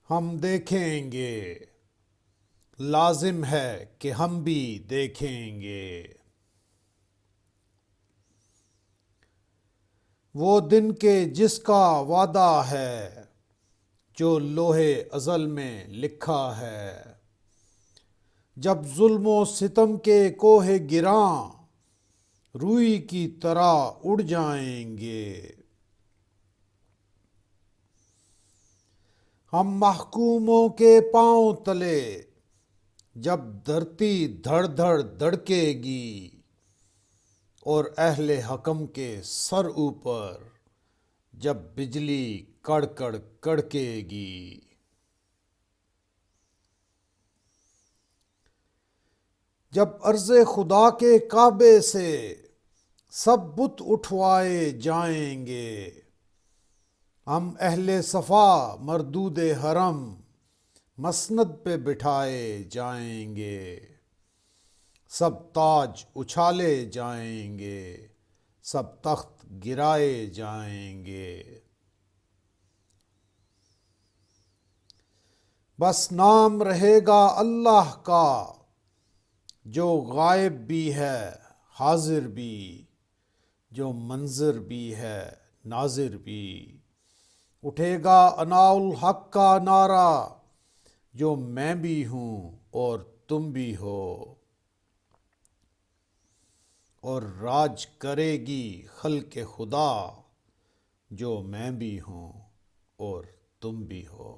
ہم دیکھیں گے، لازم ہے کہ ہم بھی دیکھیں گے۔ وہ دن کے جس کا وعدہ ہے، جو لوح ازل میں لکھا ہے، جب ظلم و ستم کے کوہ گراں روئی کی طرح اڑ جائیں گے۔ ہم محکوموں کے پاؤں تلے جب دھرتی دھڑ دھڑ دھڑکے گی، اور اہل حکم کے سر اوپر جب بجلی کڑ کڑ کڑکے گی۔ جب عرض خدا کے کعبے سے سب بت اٹھوائے جائیں گے، ہم اہل صفا مردود حرم مسند پہ بٹھائے جائیں گے۔ سب تاج اچھالے جائیں گے، سب تخت گرائے جائیں گے۔ بس نام رہے گا اللہ کا، جو غائب بھی ہے حاضر بھی، جو منظر بھی ہے ناظر بھی۔ اٹھے گا اناء الحق کا نعرہ، جو میں بھی ہوں اور تم بھی ہو، اور راج کرے گی خلق خدا، جو میں بھی ہوں اور تم بھی ہو۔